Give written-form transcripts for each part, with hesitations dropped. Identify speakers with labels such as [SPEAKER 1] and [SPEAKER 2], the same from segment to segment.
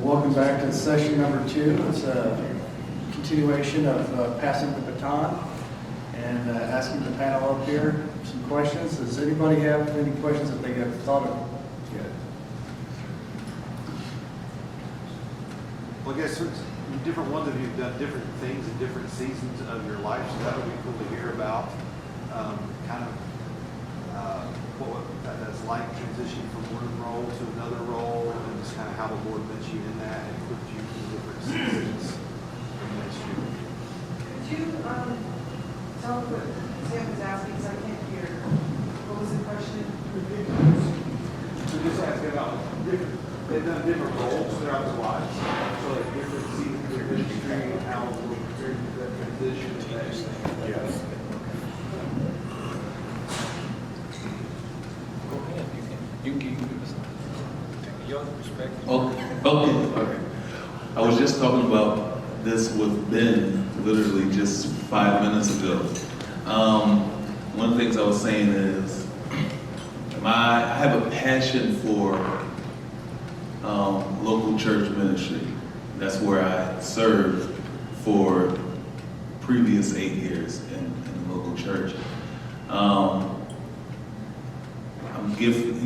[SPEAKER 1] Welcome back to session number 2. It's a continuation of passing the baton and asking the panel up here some questions. Does anybody have any questions that they have thought of yet?
[SPEAKER 2] Well, I guess different ones of you have done different things in different seasons of your life, so that would be cool to hear about. Kind of what that's like transitioning from one role to another role, and just kind of how the Lord met you in that and equipped you for different seasons of ministry.
[SPEAKER 3] Could you tell what Sam was asking, because I can't hear? What was the question?
[SPEAKER 2] So just asking about different, they've done different roles throughout their lives, so like different seasons of ministry and how the Lord prepared you for that transition and that.
[SPEAKER 1] Yes.
[SPEAKER 4] You can give us a young perspective.
[SPEAKER 5] Okay. I was just talking about this with Ben literally just 5 minutes ago. One of the things I was saying is I have a passion for local church ministry. That's where I served for previous 8 years in the local church.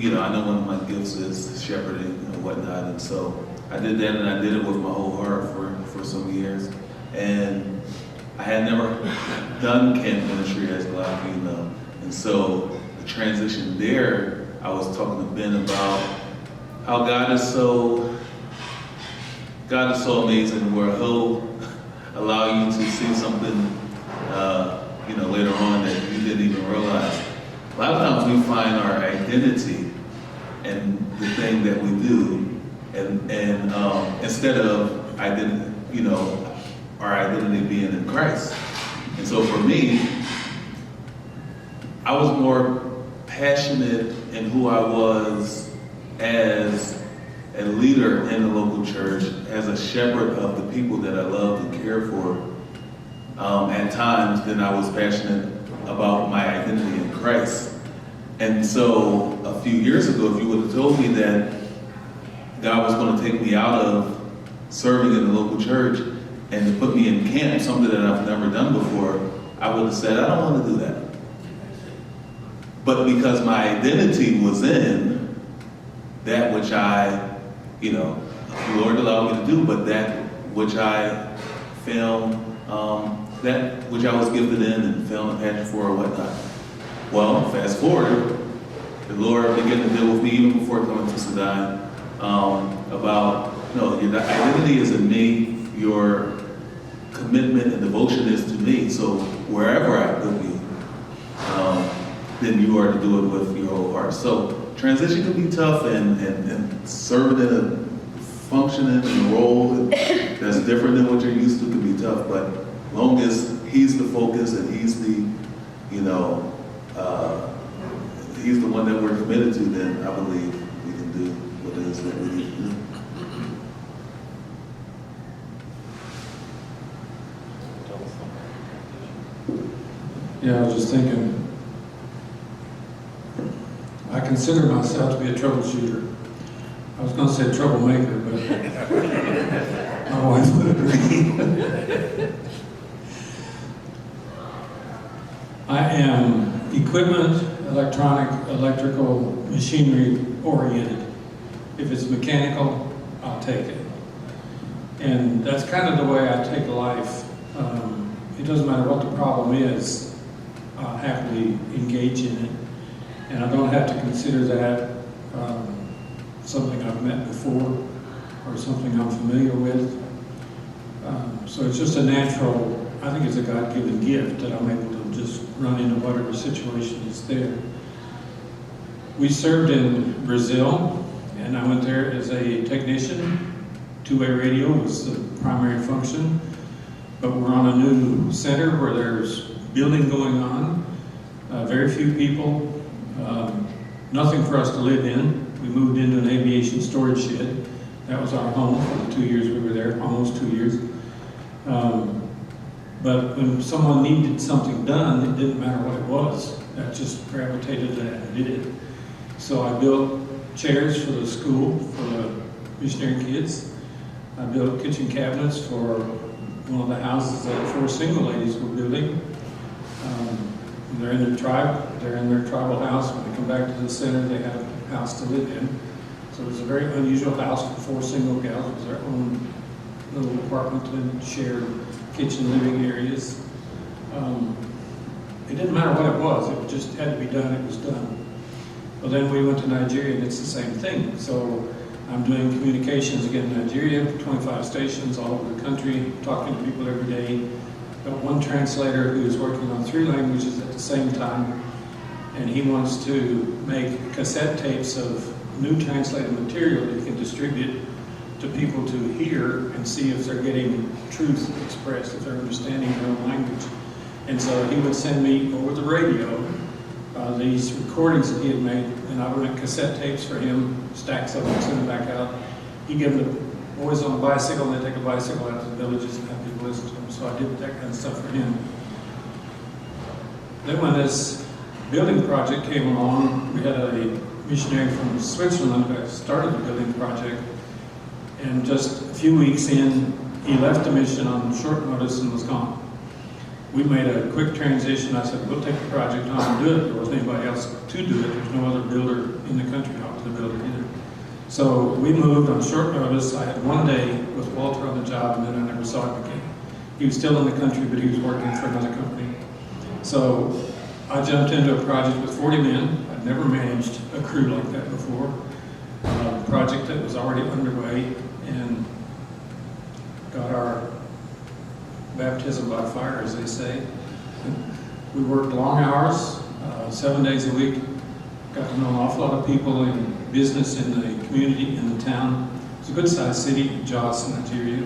[SPEAKER 5] I know one of my gifts is shepherding and whatnot, and so I did that, and I did it with my whole heart for some years. And I had never done camp ministry, as a lot of you know. And so the transition there, I was talking to Ben about how God is so amazing, where He'll allow you to see something, later on that you didn't even realize. A lot of times we find our identity in the thing that we do, and instead of our identity being in Christ. And so for me, I was more passionate in who I was as a leader in the local church, as a shepherd of the people that I loved and cared for, at times than I was passionate about my identity in Christ. And so a few years ago, if you would have told me that God was going to take me out of serving in the local church and to put me in camp, something that I've never done before, I would have said, I don't want to do that. But because my identity was in that which the Lord allowed me to do, but that which I found, that which I was gifted in and found a passion for or whatnot. Well, fast forward, the Lord began to deal with me even before coming to Sudan about, your identity is in me, your commitment and devotion is to me. So wherever I put you, then you are to do it with your whole heart. So transition can be tough, and serving in a functioning in a role that's different than what you're used to can be tough. But long as He's the focus and He's the, He's the one that we're committed to, then I believe we can do what it is that we need to do.
[SPEAKER 4] Yeah, I was just thinking, I consider myself to be a troubleshooter. I was going to say troublemaker, but my wife would agree. I am equipment, electrical, machinery oriented. If it's mechanical, I'll take it. And that's kind of the way I take life. It doesn't matter what the problem is, I'll happily engage in it. And I don't have to consider that something I've met before or something I'm familiar with. So it's just a natural, I think it's a God-given gift that I'm able to just run into whatever situation is there. We served in Brazil, and I went there as a technician. Two-way radio was the primary function. But we're on a new center where there's building going on, very few people, nothing for us to live in. We moved into an aviation storage shed. That was our home for the 2 years we were there, almost 2 years. But when someone needed something done, it didn't matter what it was. That just gravitated to that and did it. So I built chairs for the school, for the missionary kids. I built kitchen cabinets for one of the houses that 4 single ladies were building. They're in their tribe, they're in their tribal house. When they come back to the center, they have a house to live in. So it was a very unusual house for 4 single gals. It was their own little apartment and shared kitchen living areas. It didn't matter what it was, it just had to be done, it was done. Well, then we went to Nigeria and it's the same thing. So I'm doing communications again in Nigeria, 25 stations all over the country, talking to people every day. Got one translator who's working on 3 languages at the same time, and he wants to make cassette tapes of new translated material that he can distribute to people to hear and see if they're getting truth expressed, if they're understanding their own language. And so he would send me over the radio these recordings that he had made, and I would make cassette tapes for him, stacks of them, send them back out. He'd give them to boys on a bicycle, and they'd take a bicycle out to the villages and have people listen to them. So I did that kind of stuff for him. Then when this building project came along, we had a missionary from Switzerland that started the building project, and just a few weeks in, he left the mission on short notice and was gone. We made a quick transition. I said, we'll take the project on and do it. There wasn't anybody else to do it. There's no other builder in the country out to build it either. So we moved on short notice. I had 1 day with Walter on the job, and then I never saw him again. He was still in the country, but he was working for another company. So I jumped into a project with 40 men. I'd never managed a crew like that before. A project that was already underway, and got our baptism by fire, as they say. We worked long hours, 7 days a week. Got to know an awful lot of people in business in the community, in the town. It's a good-sized city, Jos, Nigeria.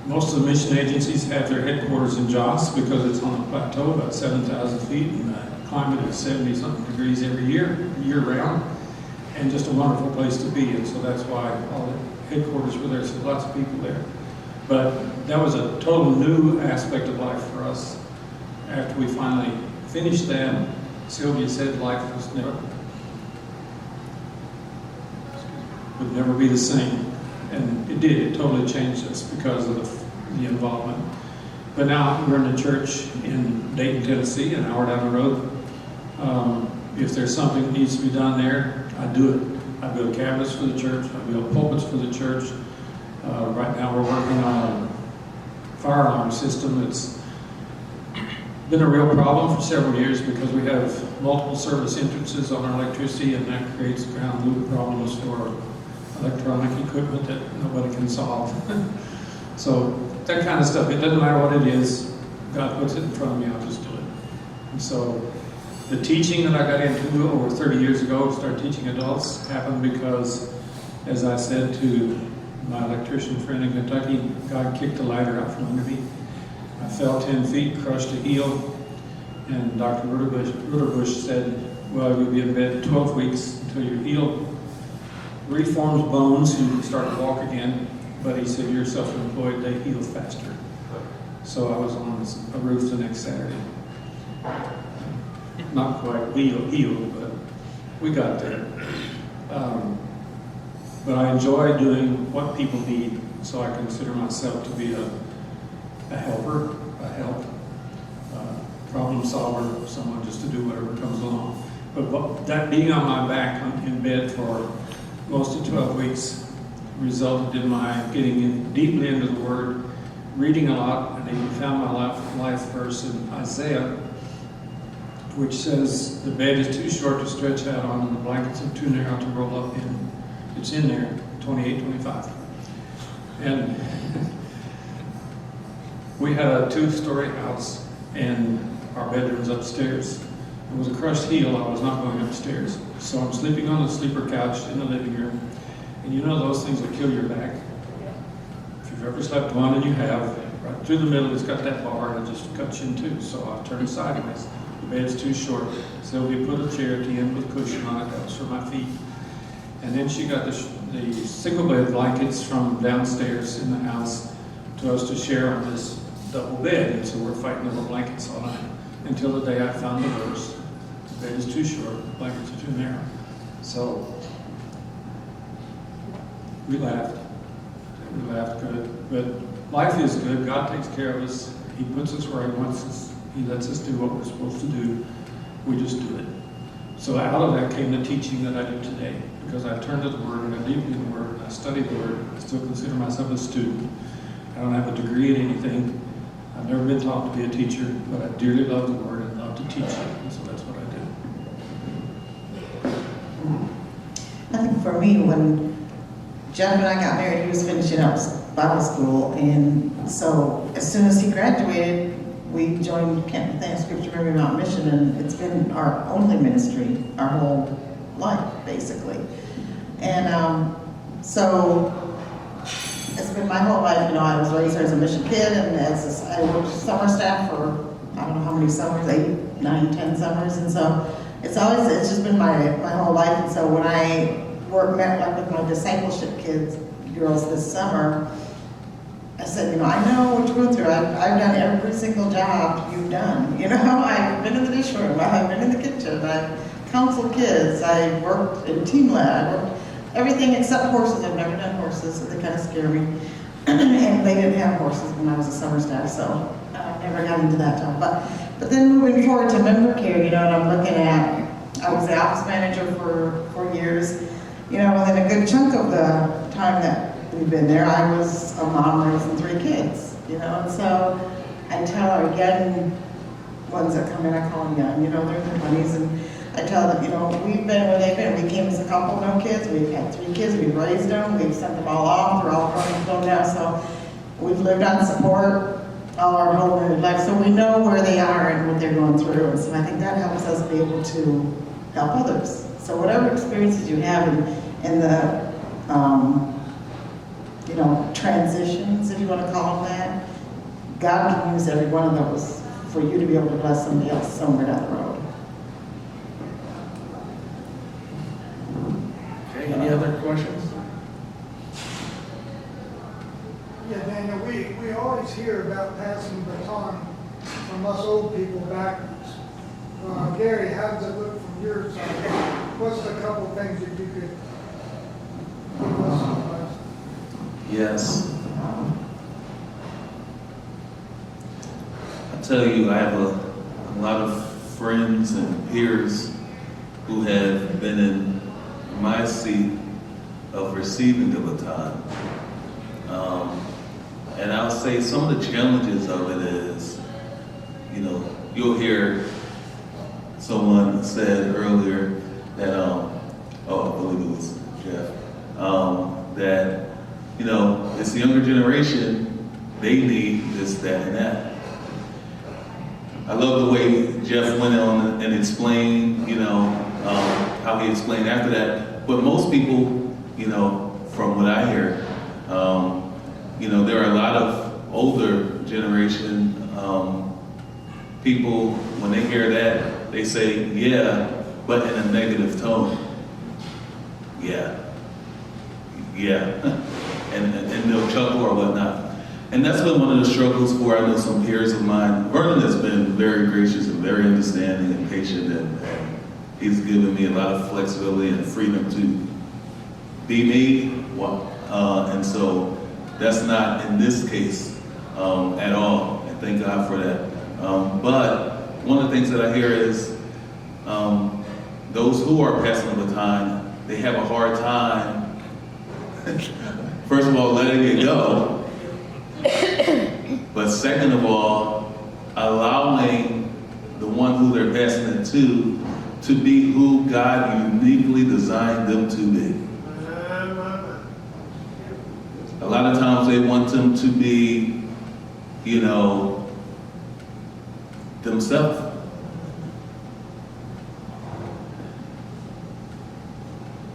[SPEAKER 4] Most of the mission agencies have their headquarters in Jos because it's on a plateau about 7,000 feet, and the climate is 70-something degrees every year, year-round, and just a wonderful place to be. And so that's why all the headquarters were there, so lots of people there. But that was a total new aspect of life for us. After we finally finished that, Sylvia said life would never be the same. And it did, it totally changed us because of the involvement. But now we're in a church in Dayton, Tennessee, an hour down the road. If there's something that needs to be done there, I do it. I build cabinets for the church, I build pulpits for the church. Right now we're working on a fire alarm system that's been a real problem for several years because we have multiple service entrances on our electricity, and that creates ground loop problems for electronic equipment that nobody can solve. So that kind of stuff, it doesn't matter what it is, God puts it in front of me, I'll just do it. And so the teaching that I got into over 30 years ago, started teaching adults, happened because, as I said to my electrician friend in Kentucky, God kicked the ladder out from under me. I fell 10 feet, crushed a heel, and Dr. Rutterbush said, well, you'll be in bed 12 weeks until your heel reforms bones and you can start to walk again. But he said, you're self-employed, they heal faster. So I was on a roof the next Saturday. Not quite healed, but we got there. But I enjoy doing what people need, so I consider myself to be a helper, a help, problem solver, someone just to do whatever comes along. But that being on my back in bed for most of 12 weeks resulted in my getting deeply into the Word, reading a lot, and even found my life verse in Isaiah, which says, the bed is too short to stretch out on, and the blankets are too narrow to roll up in. It's in there, 28, 25. And we had a 2-story house, and our bedroom's upstairs. It was a crushed heel, I was not going upstairs. So I'm sleeping on the sleeper couch in the living room. And you know those things that kill your back? If you've ever slept one, and you have, right through the middle, it's got that bar, and it just cuts you in two. So I turned sideways. The bed's too short. Sylvia put a chair at the end with a cushion on it, that was for my feet. And then she got the single bed blankets from downstairs in the house to us to share on this double bed. And so we're fighting over blankets all night until the day I found the verse. The bed is too short, the blankets are too narrow. So we laughed. We laughed good. But life is good. God takes care of us. He puts us where He wants us. He lets us do what we're supposed to do. We just do it. So out of that came the teaching that I do today, because I turned to the Word and I deeply in the Word and I study the Word. I still consider myself a student. I don't have a degree in anything. I've never been taught to be a teacher, but I dearly love the Word and love to teach it, and so that's what I do.
[SPEAKER 6] I think for me, when Jeff and I got married, he was finishing up Bible school, and so as soon as he graduated, we joined Camp Nathaniel Scripture Memory Mountain Mission, and it's been our only ministry our whole life, basically. And so it's been my whole life. You know, I was raised there as a mission kid, and I worked summer staff for I don't know how many summers, 8, 9, 10 summers, and so it's just been my whole life. And so when I met like with my discipleship girls this summer, I said, you know, I know what you're going through. I've done every single job you've done. You know, I've been in the dishroom, I've been in the kitchen, I've counseled kids, I've worked in team lab, I worked everything except horses. I've never done horses, so they kind of scare me. And they didn't have horses when I was a summer staff, so I never got into that job. But then moving forward to member care, you know, and I'm looking at, I was the office manager for years, you know, and then a good chunk of the time that we've been there, I was a mom raising 3 kids, you know, and so I tell our young ones that come in, I call them young, you know, they're in their 20s, and I tell them, you know, we've been where they've been. We came as a couple, no kids, we've had 3 kids, we've raised them, we've sent them all off, they're all grown now, so we've lived on support all our whole married life, so we know where they are and what they're going through, and so I think that helps us be able to help others. So whatever experiences you have in the, you know, transitions, if you want to call them that, God can use every one of those for you to be able to bless somebody else somewhere down the road.
[SPEAKER 1] Okay, any other questions?
[SPEAKER 7] Yeah, Daniel, we always hear about passing the baton from us old people backwards. Gary, how does it look from your side? What's the couple things that you could give us advice?
[SPEAKER 5] Yes. I tell you, I have a lot of friends and peers who have been in my seat of receiving the baton. And I'll say some of the challenges of it is, you know, you'll hear someone said earlier that, I believe it was Jeff, that, you know, it's the younger generation, they need this, that, and that. I love the way Jeff went on and explained, you know, how he explained after that. But most people, you know, from what I hear, you know, there are a lot of older generation people, when they hear that, they say, yeah, but in a negative tone. Yeah. and they'll chuckle or whatnot. And that's been one of the struggles for, I know some peers of mine. Vernon has been very gracious and very understanding and patient, and he's given me a lot of flexibility and freedom to be me. And so that's not in this case at all, and thank God for that. But one of the things that I hear is those who are passing the baton, they have a hard time, first of all, letting it go, but second of all, allowing the one who they're passing it to be who God uniquely designed them to be. A lot of times they want them to be, you know, themselves.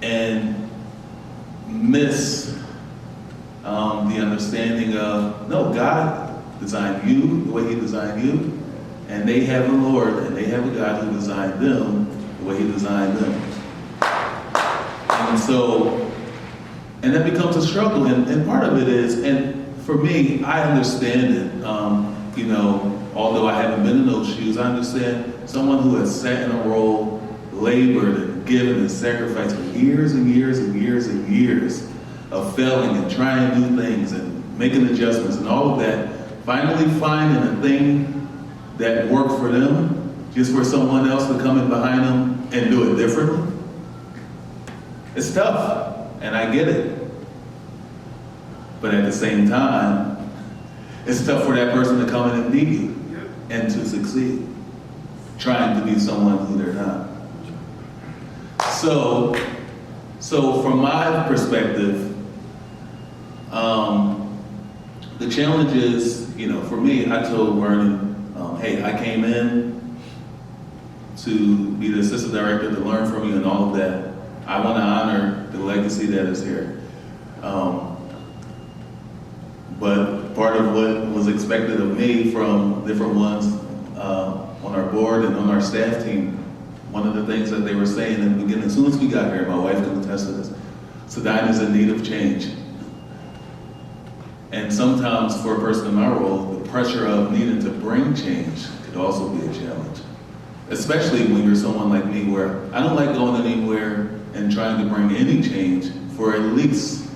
[SPEAKER 5] And miss the understanding of, no, God designed you the way He designed you, and they have a Lord and they have a God who designed them the way He designed them. And so, and that becomes a struggle, and part of it is, and for me, I understand it, you know, although I haven't been in those shoes, I understand someone who has sat in a role, labored and given and sacrificed for years and years and years and years, of failing and trying new things and making adjustments and all of that, finally finding a thing that worked for them, just for someone else to come in behind them and do it differently. It's tough, and I get it. But at the same time, it's tough for that person to come in and beat you and to succeed, trying to be someone who they're not. So from my perspective, the challenge is, for me, I told Vernon, hey, I came in to be the assistant director to learn from you and all of that. I want to honor the legacy that is here. But part of what was expected of me from different ones on our board and on our staff team, one of the things that they were saying in the beginning, as soon as we got here, my wife can attest to this, Sedina is in need of change. And sometimes for a person in my role, the pressure of needing to bring change could also be a challenge. Especially when you're someone like me where I don't like going anywhere and trying to bring any change for at least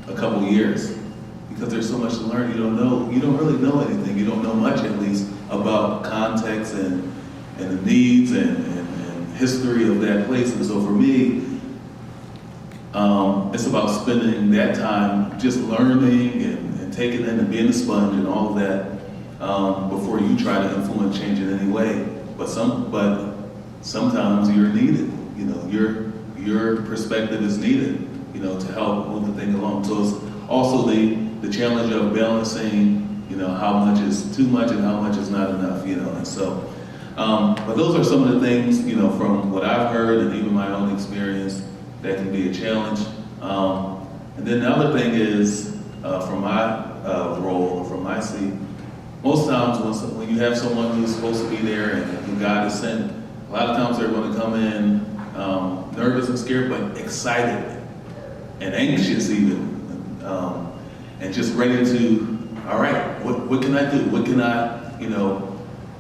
[SPEAKER 5] a couple years. Because there's so much to learn. You don't really know anything. You don't know much, at least, about context and the needs and history of that place. And so for me, it's about spending that time just learning and taking in and being a sponge and all of that before you try to influence change in any way. But sometimes you're needed. Your perspective is needed. To help move the thing along. So it's also the challenge of balancing, how much is too much and how much is not enough. And so, but those are some of the things, from what I've heard and even my own experience, that can be a challenge. And then the other thing is, from my role, or from my seat, most times when you have someone who's supposed to be there and who God has sent, a lot of times they're going to come in nervous and scared, but excited and anxious even, and just ready to, all right, what can I do? What can I,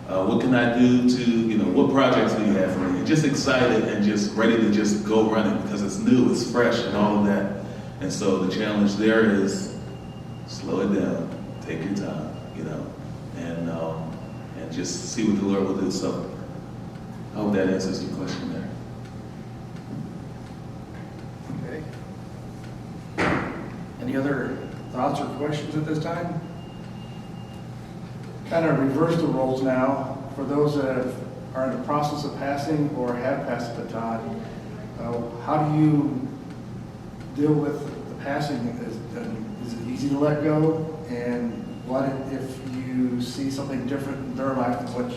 [SPEAKER 5] what can I do to, what projects do you have for me? And just excited and just ready to just go running because it's new, it's fresh, and all of that. And so the challenge there is slow it down, take your time, and just see what the Lord will do. So I hope that answers your question there.
[SPEAKER 1] Okay. Any other thoughts or questions at this time? Kind of reverse the roles now. For those that are in the process of passing or have passed the baton, how do you deal with the passing? Is it easy to let go? And what if you see something different in their life than what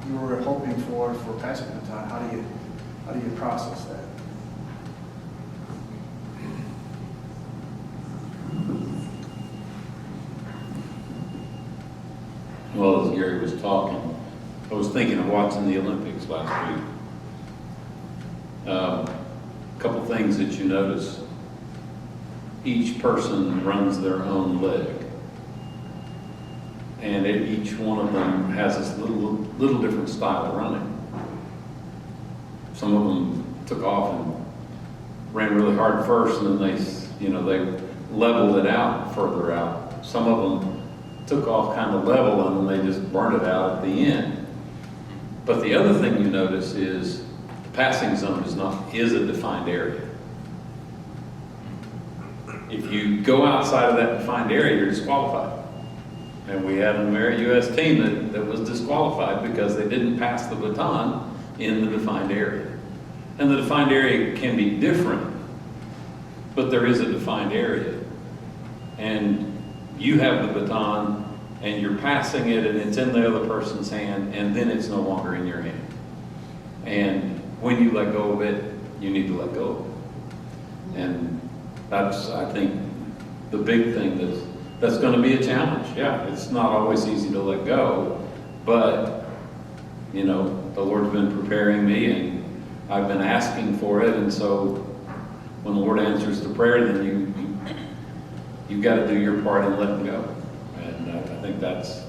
[SPEAKER 1] you were hoping for passing the baton? How do you process that?
[SPEAKER 8] Well, as Gary was talking, I was thinking of watching the Olympics last week. A couple things that you notice. Each person runs their own leg. And each one of them has this little different style of running. Some of them took off and ran really hard first, and then they leveled it out further out. Some of them took off kind of level and then they just burned it out at the end. But the other thing you notice is the passing zone is a defined area. If you go outside of that defined area, you're disqualified. And we had an American U.S. team that was disqualified because they didn't pass the baton in the defined area. And the defined area can be different, but there is a defined area. And you have the baton and you're passing it and it's in the other person's hand, and then it's no longer in your hand. And when you let go of it, you need to let go of it. And that's, I think, the big thing that's going to be a challenge. Yeah, it's not always easy to let go, but the Lord's been preparing me and I've been asking for it. And so when the Lord answers the prayer, then you've got to do your part in letting go. And I think that's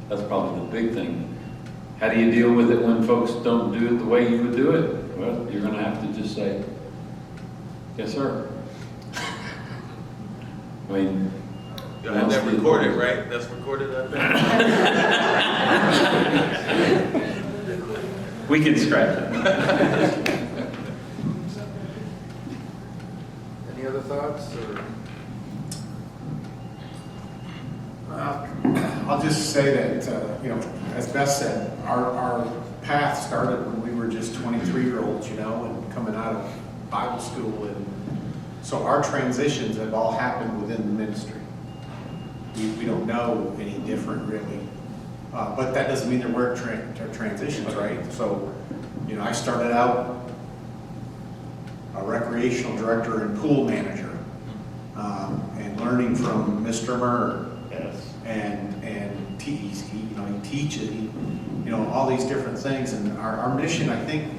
[SPEAKER 8] probably the big thing. How do you deal with it when folks don't do it the way you would do it? Well, you're going to have to just say, yes, sir. I mean,
[SPEAKER 5] You'll have that recorded, right? That's recorded, I think.
[SPEAKER 8] we can scratch it.
[SPEAKER 1] Any other thoughts, or?
[SPEAKER 9] I'll just say that, as Beth said, our path started when we were just 23-year-olds, and coming out of Bible school. And so our transitions have all happened within the ministry. We don't know any different, really. But that doesn't mean there weren't transitions, right? So, I started out a recreational director and pool manager, and learning from Mr. Murr.
[SPEAKER 8] Yes.
[SPEAKER 9] And he teaches, all these different things. And our mission, I think,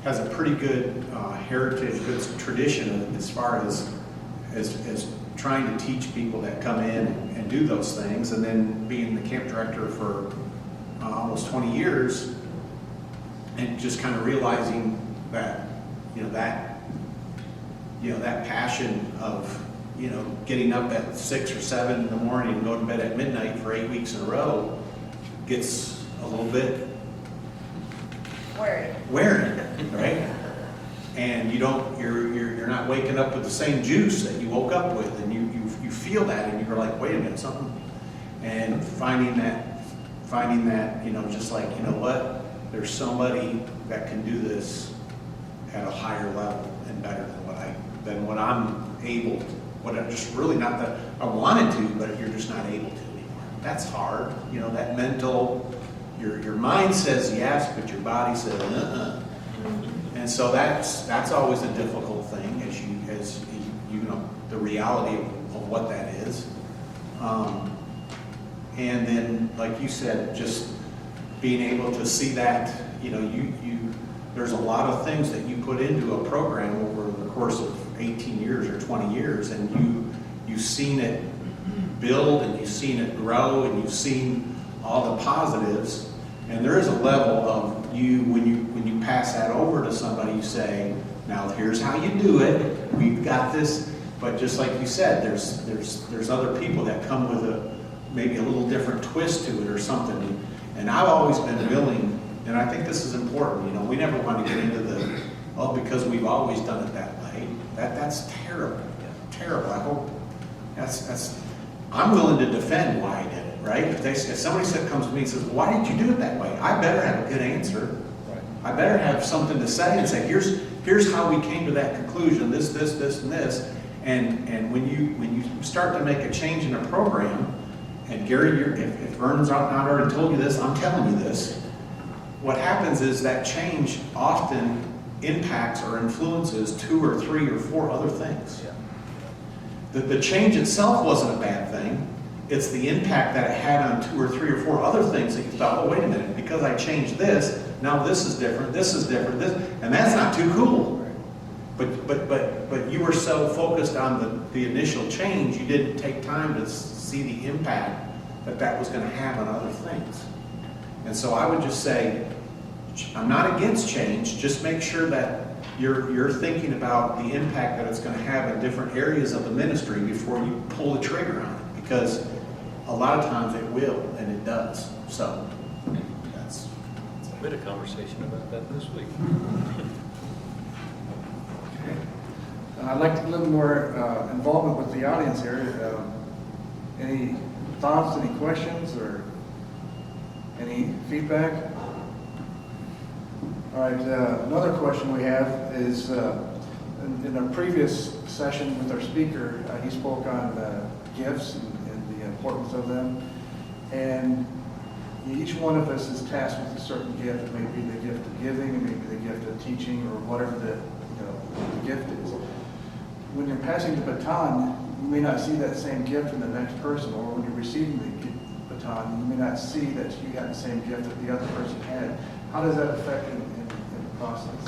[SPEAKER 9] has a pretty good heritage, good tradition as far as trying to teach people that come in and do those things. And then being the camp director for almost 20 years, and just kind of realizing that, that passion of, getting up at 6 or 7 in the morning and go to bed at midnight for 8 weeks in a row gets a little bit wearing, right? And you're not waking up with the same juice that you woke up with, and you feel that, and you're like, wait a minute, something. And finding that, just like, what, there's somebody that can do this at a higher level and better than what I'm able to. What I'm just really not that I wanted to, but you're just not able to anymore. That's hard. That mental, your mind says yes, but your body says And so that's always a difficult thing as you know the reality of what that is. And then, like you said, just being able to see that, there's a lot of things that you put into a program over the course of 18 years or 20 years, and you've seen it build, and you've seen it grow, and you've seen all the positives. And there is a level of when you pass that over to somebody, you say, now here's how you do it. We've got this. But just like you said, there's other people that come with maybe a little different twist to it or something. And I've always been willing, and I think this is important. We never want to get into because we've always done it that way. That's terrible. Terrible. I hope I'm willing to defend why I did it, right? If somebody comes to me and says, why did you do it that way? I better have a good answer. Right. I better have something to say and say, here's how we came to that conclusion, this, and this. And when you start to make a change in a program, and Gary, if Vernon's not already told you this, I'm telling you this. What happens is that change often impacts or influences 2 or 3 or 4 other things. Yeah. The change itself wasn't a bad thing. It's the impact that it had on 2 or 3 or 4 other things that you thought, oh, wait a minute, because I changed this, now this is different, this, and that's not too cool. But you were so focused on the initial change, you didn't take time to see the impact that was going to have on other things. And so I would just say, I'm not against change, just make sure that you're thinking about the impact that it's going to have in different areas of the ministry before you pull the trigger on it, because a lot of times it will, and it does. So that's
[SPEAKER 10] We had a conversation about that this week.
[SPEAKER 1] Okay. I'd like a little more involvement with the audience here. Any thoughts, any questions, or any feedback? All right, another question we have is, in a previous session with our speaker, he spoke on gifts and the importance of them. And each one of us is tasked with a certain gift. It may be the gift of giving, it may be the gift of teaching, or whatever the gift is. When you're passing the baton, you may not see that same gift in the next person, or when you're receiving the baton, you may not see that you have the same gift that the other person had. How does that affect in the process?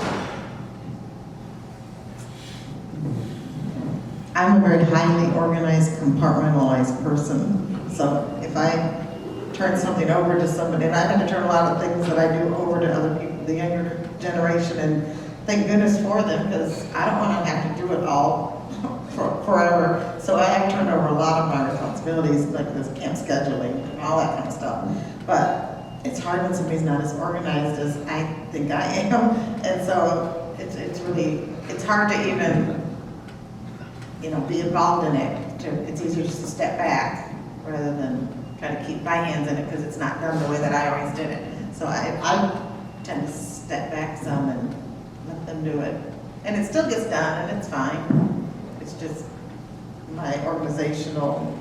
[SPEAKER 6] I'm a very highly organized, compartmentalized person. So if I turn something over to somebody, and I've had to turn a lot of things that I do over to other people, the younger generation, and thank goodness for them, because I don't want to have to do it all forever. So I have turned over a lot responsibilities, like this camp scheduling and all that kind of stuff. But it's hard when somebody's not as organized as I think I am. And so it's really, it's hard to even, be involved in it. It's easier just to step back rather than try to keep my hands in it because it's not done the way that I always did it. So I tend to step back some and let them do it. And it still gets done and it's fine. It's just my organizational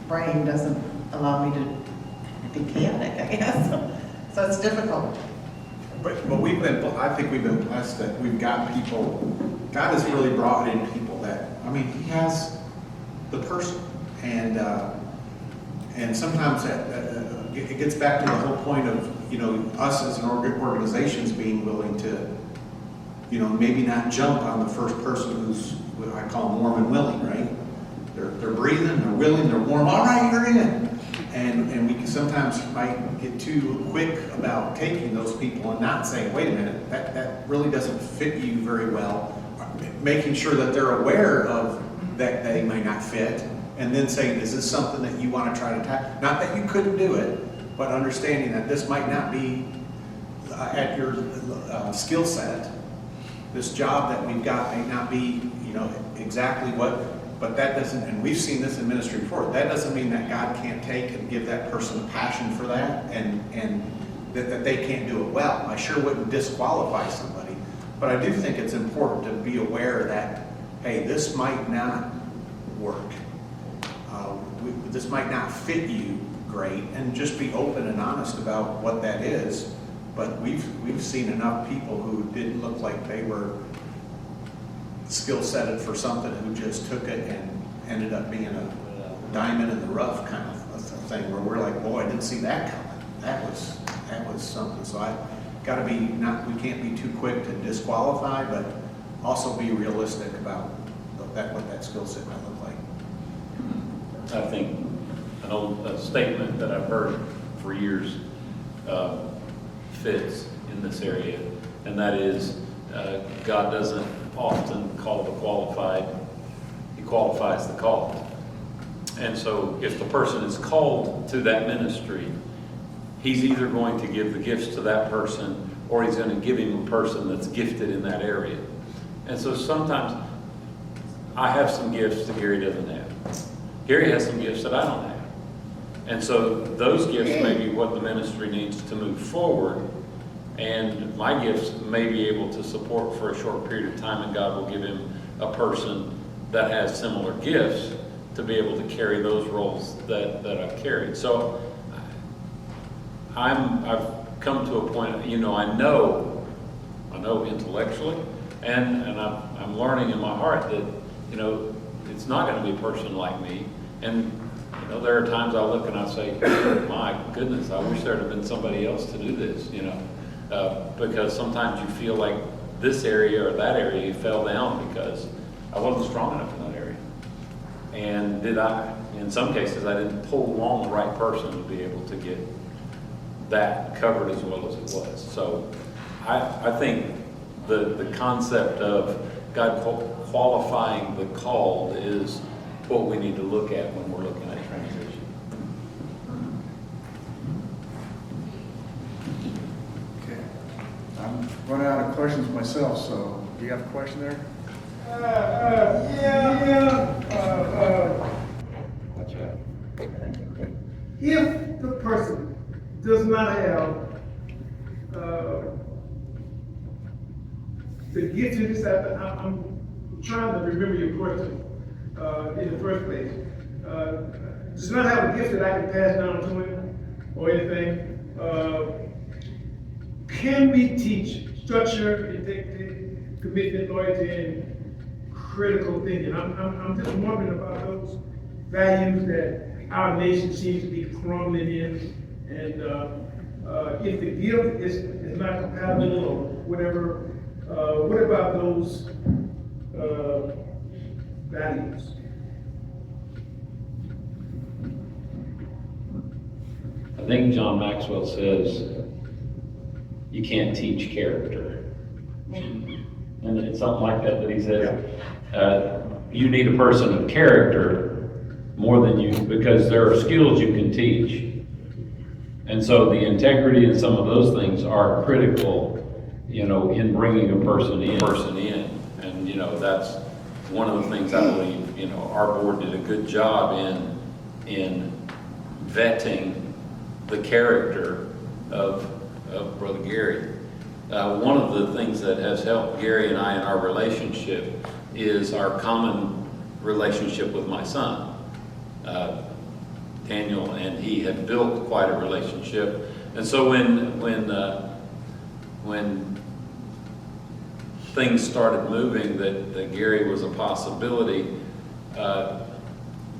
[SPEAKER 6] brain doesn't allow me to be chaotic, I guess. So it's difficult.
[SPEAKER 9] But I think we've been blessed that we've got people, God has really brought in people that, He has the person. And sometimes it gets back to the whole point of, us as an organizations being willing to, maybe not jump on the first person who's what I call warm and willing, right? They're breathing, they're willing, they're warm, all right, you're in. And we sometimes might get too quick about taking those people and not saying, wait a minute, that really doesn't fit you very well. Making sure that they're aware of that they may not fit, and then saying, is this something that you want to try to tackle? Not that you couldn't do it, but understanding that this might not be at your skill set. This job that we've got may not be, exactly what. But that doesn't, and we've seen this in ministry before, that doesn't mean that God can't take and give that person a passion for that and that they can't do it well. I sure wouldn't disqualify somebody, but I do think it's important to be aware that, hey, this might not work. This might not fit you great, and just be open and honest about what that is. But we've seen enough people who didn't look like they were skill setted for something who just took it and ended up being a diamond in the rough kind of thing where we're like, boy, I didn't see that coming. That was something. So we can't be too quick to disqualify, but also be realistic about what that skill set might look like.
[SPEAKER 8] I think an old statement that I've heard for years fits in this area, and that is God doesn't often call the qualified, He qualifies the called. And so if the person is called to that ministry, He's either going to give the gifts to that person or He's going to give him a person that's gifted in that area. And so sometimes I have some gifts that Gary doesn't have. Gary has some gifts that I don't have. And so those gifts may be what the ministry needs to move forward. And my gifts may be able to support for a short period of time, and God will give him a person that has similar gifts to be able to carry those roles that I've carried. So I've come to a point, I know intellectually, and I'm learning in my heart that, it's not going to be a person like me. And, there are times I look and I say, my goodness, I wish there had been somebody else to do this, because sometimes you feel like this area or that area you fell down because I wasn't strong enough in that area. And in some cases, I didn't pull along the right person to be able to get that covered as well as it was. So I think the concept of God qualifying the called is what we need to look at when we're looking at transition.
[SPEAKER 1] Okay. I'm running out of questions myself, so do you have a question there?
[SPEAKER 11] If the person does not have the gift to this, I'm trying to remember your question in the first place. Does not have a gift that I can pass down to him or anything. Can we teach structure, integrity, commitment, loyalty, and critical thinking? I'm just wondering about those values that our nation seems to be crumbling in, and if the gift is not compatible or whatever, what about those values?
[SPEAKER 8] I think John Maxwell says you can't teach character. And it's something like that he says. You need a person of character more than you, because there are skills you can teach. And so the integrity and some of those things are critical, you know, in bringing a person in. And, you know, that's one of the things I believe, you know, our board did a good job in vetting the character of Brother Gary. One of the things that has helped Gary and I in our relationship is our common relationship with my son. Daniel and he had built quite a relationship. And so when things started moving, that Gary was a possibility,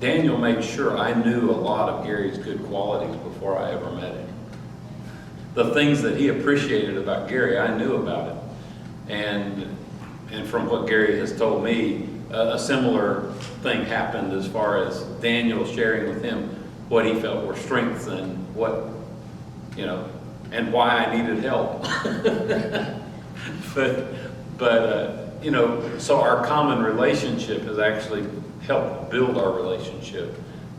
[SPEAKER 8] Daniel made sure I knew a lot of Gary's good qualities before I ever met him. The things that he appreciated about Gary, I knew about it. And from what Gary has told me, a similar thing happened as far as Daniel sharing with him what he felt were strengths and what, you know, and why I needed help. But you know, so our common relationship has actually helped build our relationship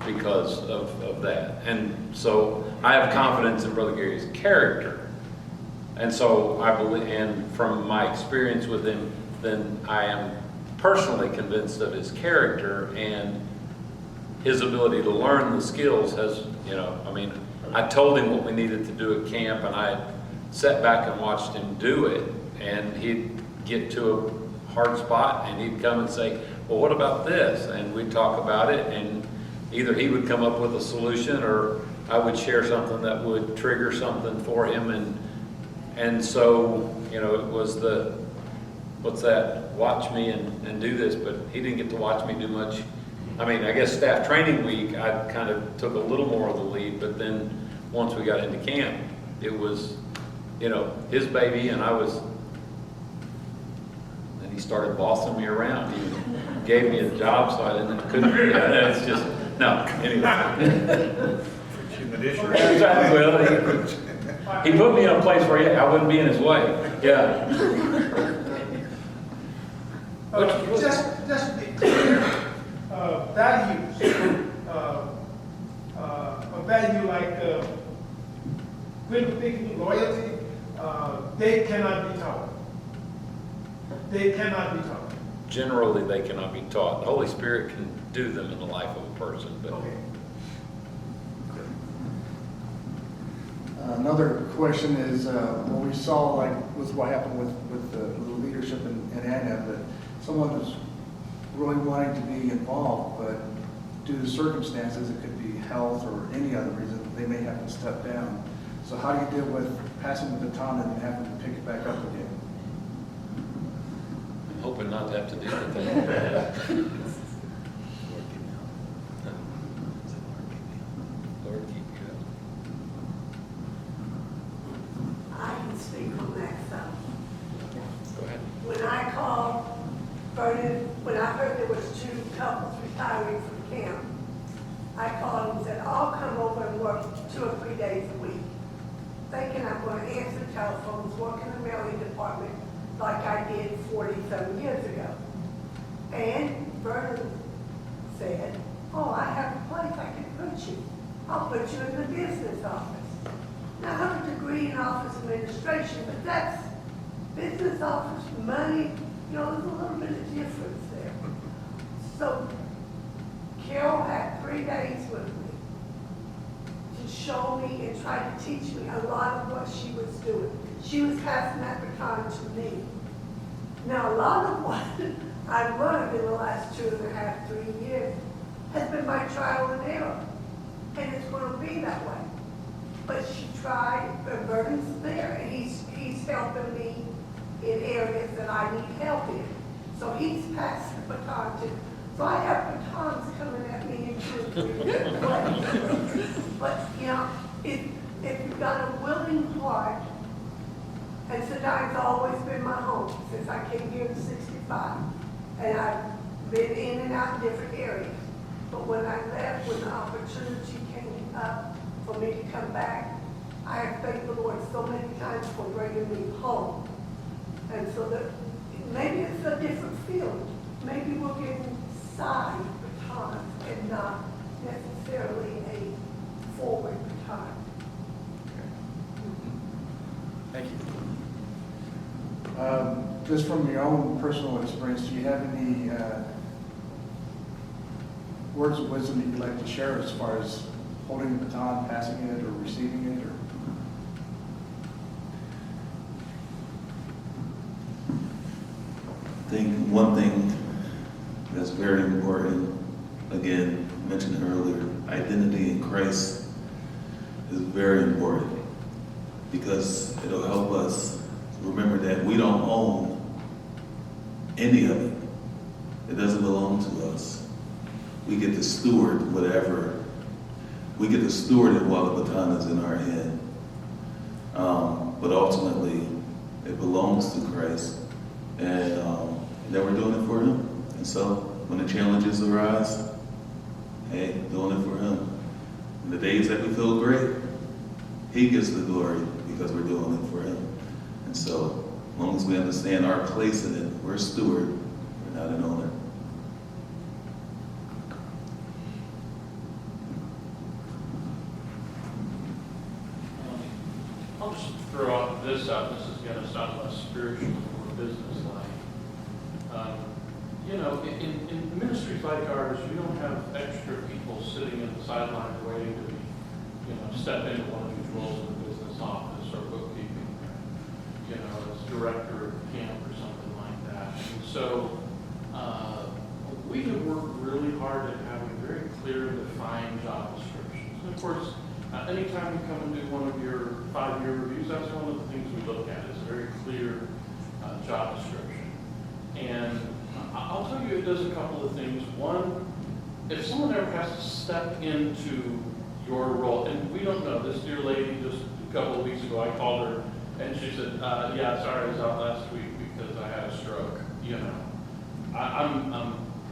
[SPEAKER 8] because of that. And so I have confidence in Brother Gary's character. And so I believe, and from my experience with him, then I am personally convinced of his character, and his ability to learn the skills has, you know, I mean, I told him what we needed to do at camp, and I sat back and watched him do it, and he'd get to a hard spot and he'd come and say, well, what about this? And we'd talk about it, and either he would come up with a solution or I would share something that would trigger something for him. And so, you know, it was the, what's that, watch me and do this, but he didn't get to watch me do much. I mean, I guess staff training week, I kind of took a little more of the lead, but then once we got into camp, it was, you know, his baby, and he started bossing me around. He gave me a job, so I couldn't, yeah, it's just, no, anyway. Well, he put me in a place where I wouldn't be in his way, yeah.
[SPEAKER 11] Just to be clear, values, a value like critical thinking, loyalty, they cannot be taught. They cannot be taught.
[SPEAKER 8] Generally, they cannot be taught. The Holy Spirit can do them in the life of a person, but.
[SPEAKER 11] Okay.
[SPEAKER 1] Another question is, what we saw, like, with what happened with the leadership in ANAM, that someone was really wanting to be involved, but due to circumstances, it could be health or any other reason, they may have to step down. So how do you deal with passing the baton and having to pick it back up again?
[SPEAKER 8] I'm hoping not to have to deal with that. Lord, keep you up.
[SPEAKER 12] I can speak on that some.
[SPEAKER 8] Go ahead.
[SPEAKER 12] When I called Vernon, when I heard there was 2 couples retiring from camp, I called and said, I'll come over and work 2 or 3 days a week. Thinking I'm going to answer telephones, work in the mailing department like I did 40-some years ago. And Vernon said, oh, I have a place I can put you. I'll put you in the business office. Now, I have a degree in office administration, but that's business office, money, you know, there's a little bit of difference there. So Carol had 3 days with me to show me and try to teach me a lot of what she was doing. She was passing that baton to me. Now, a lot of what I've learned in the last 2.5, 3 years has been my trial and error. And it's going to be that way. But she tried, but Vernon's there, and he's helping me in areas that I need help in. So he's passed the baton to. So I have batons coming at me in 2 or 3 different ways. But, you know, if you've got a willing heart, and Sedine's always been my home since I came here in 65. And I've been in and out in different areas. But when I left, when the opportunity came up for me to come back, I have thanked the Lord so many times for bringing me home. And so that maybe it's a different feeling. Maybe we're getting side batons and not
[SPEAKER 1] just from your own personal experience, do you have any words of wisdom that you'd like to share as far as holding the baton, passing it, or receiving it, or?
[SPEAKER 5] I think one thing that's very important, again, mentioned earlier, identity in Christ is very important because it'll help us remember that we don't own any of it. It doesn't belong to us. We get to steward whatever. We get to steward it while the baton is in our hand. But ultimately, it belongs to Christ. And that we're doing it for Him. And so, when the challenges arise, hey, doing it for Him. In the days that we feel great, He gets the glory because we're doing it for Him. And so, as long as we understand our place in it, we're a steward, we're not an owner.
[SPEAKER 10] I'll just throw out this out. This is going to sound less spiritual, more business-like. You know, in ministries like ours, we don't have extra people sitting in the sidelines waiting to be, you know, step into one of these roles in the business office or bookkeeping, you know, as director of camp or something like that. And so we have worked really hard at having very clear and defined job descriptions. And of course, anytime you come and do one of your 5-year reviews, that's one of the things we look at is a very clear job description. And I'll tell you, it does a couple of things. One, if someone ever has to step into your role, and we don't know, this dear lady just a couple of weeks ago, I called her and she said, yeah, sorry, I was out last week because I had a stroke. You know,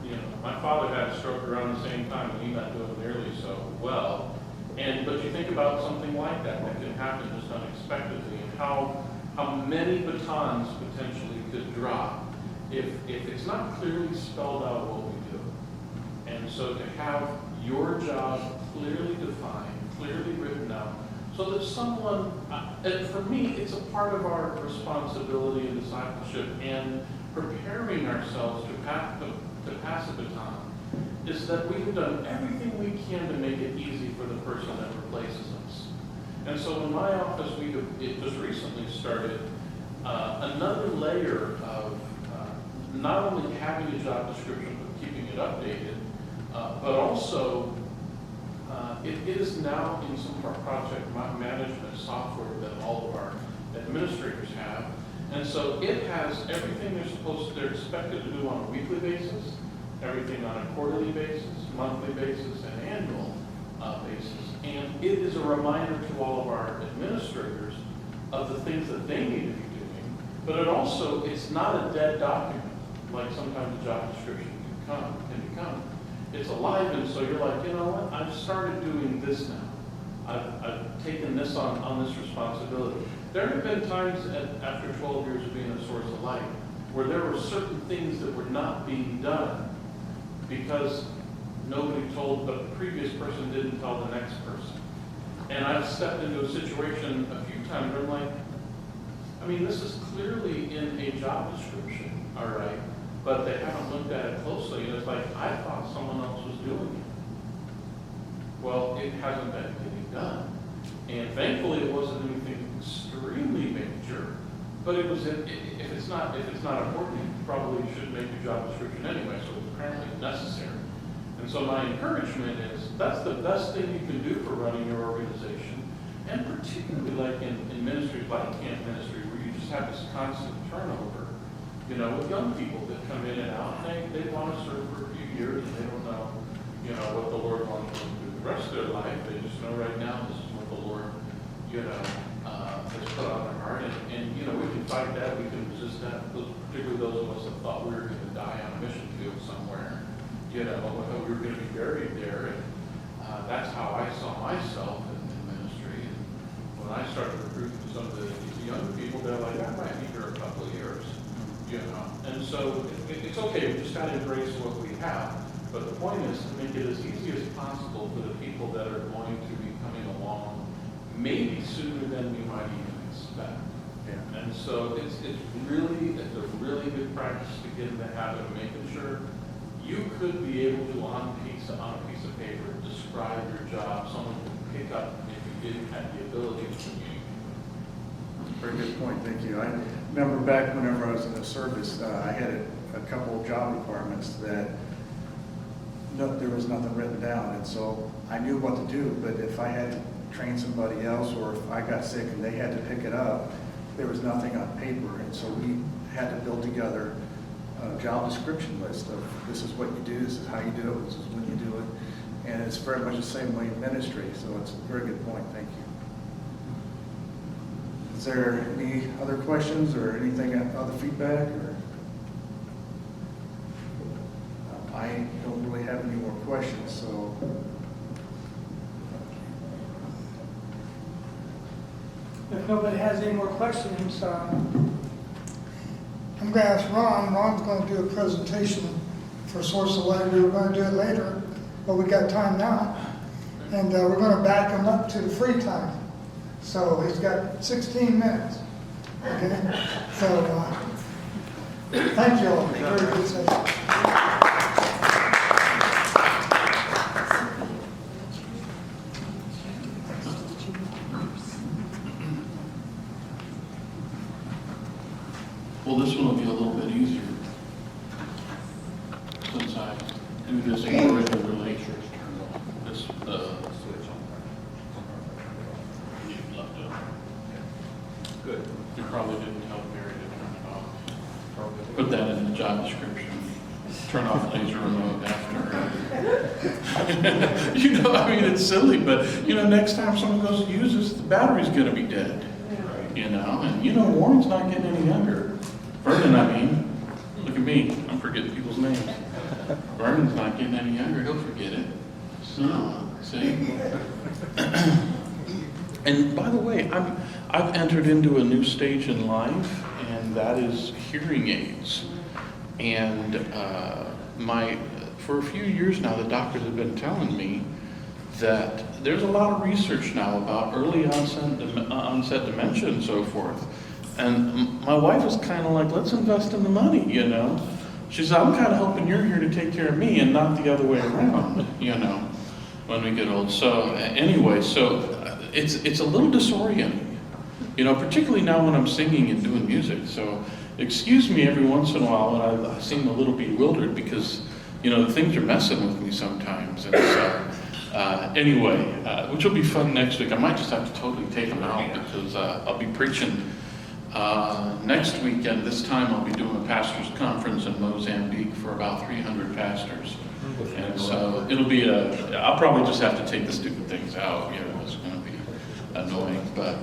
[SPEAKER 10] you know, my father had a stroke around the same time and he's not doing nearly so well. But you think about something like that can happen just unexpectedly, and how many batons potentially could drop if it's not clearly spelled out what we do. And so to have your job clearly defined, clearly written out, so that someone, and for me, it's a part of our responsibility in discipleship and preparing ourselves to pass a baton, is that we have done everything we can to make it easy for the person that replaces us. And so in my office, it just recently started another layer of not only having a job description, but keeping it updated, but also it is now in some of our project management software that all of our administrators have. And so it has everything they're expected to do on a weekly basis, everything on a quarterly basis, monthly basis, and annual basis. And it is a reminder to all of our administrators of the things that they need to be doing. But it's not a dead document, like sometimes a job description can become. It's alive, and so you're like, you know what, I've started doing this now. I've taken this on this responsibility. There have been times after 12 years of being a source of light where there were certain things that were not being done because nobody told, the previous person didn't tell the next person. And I've stepped into a situation a few times where I'm like, I mean, this is clearly in a job description, all right, but they haven't looked at it closely, and it's like, I thought someone else was doing it. Well, it hasn't been getting done. And thankfully, it wasn't anything extremely major, but it was, if it's not important, you probably should make your job description anyway, so it's apparently necessary. And so my encouragement is, that's the best thing you can do for running your organization, and particularly like in ministries like camp ministry, where you just have this constant turnover, you know, with young people that come in and out, and they want to serve for a few years, and they don't know, you know, what the Lord wants them to do the rest of their life. They just know right now this is what the Lord, you know, has put on their heart. And you know, we can fight that, we can resist that, particularly those of us that thought we were going to die on a mission field somewhere, you know, we were going to be buried there. And that's how I saw myself in ministry. And when I started recruiting some of the younger people, they're like, I might be here a couple of years, you know. And so it's okay, we just got to embrace what we have. But the point is to make it as easy as possible for the people that are going to be coming along, maybe sooner than we might even expect.
[SPEAKER 1] Yeah.
[SPEAKER 10] And so it's a really good practice to get in the habit of making sure you could be able to, on a piece of paper, describe your job. Someone could pick up if you didn't have the ability to communicate.
[SPEAKER 1] Very good point, thank you. I remember back whenever I was in the service, I had a couple of job requirements that there was nothing written down, and so I knew what to do, but if I had to train somebody else, or if I got sick and they had to pick it up, there was nothing on paper, and so we had to build together a job description list of this is what you do, this is how you do it, this is when you do it, and it's very much the same way in ministry, so it's a very good point, thank you. Is there any other questions or anything, other feedback? Or I don't really have any more questions, so.
[SPEAKER 7] If nobody has any more questions, I'm going to ask Ron. Ron's going to do a presentation for Source of Light. We were going to do it later, but we got time now. And we're going to back him up to the free time. So he's got 16 minutes. Okay? So thank you all. Very good session.
[SPEAKER 10] Well, this one will be a little bit easier, since I do this regularly. This, you left it. Good. You probably didn't tell Mary to turn it off. Put that in the job description. Turn off laser remote after. I mean, it's silly, but, next time someone goes to use this, the battery's gonna be dead. And Warren's not getting any younger. Vernon, I mean, look at me, I'm forgetting people's names. Vernon's not getting any younger, he'll forget it. See? And by the way, I've entered into a new stage in life, and that is hearing aids. And for a few years now, the doctors have been telling me that there's a lot of research now about early onset dementia and so forth. And my wife was kind of like, let's invest in the money, She said, I'm kind of hoping you're here to take care of me and not the other way around, when we get old. So anyway, it's a little disorienting, particularly now when I'm singing and doing music. So excuse me every once in a while when I seem a little bewildered because, the things are messing with me sometimes. And so anyway, which will be fun next week. I might just have to totally take them out because I'll be preaching next weekend. This time I'll be doing a pastor's conference in Mozambique for about 300 pastors. And so it'll be I'll probably just have to take the stupid things out, it's going to be annoying. But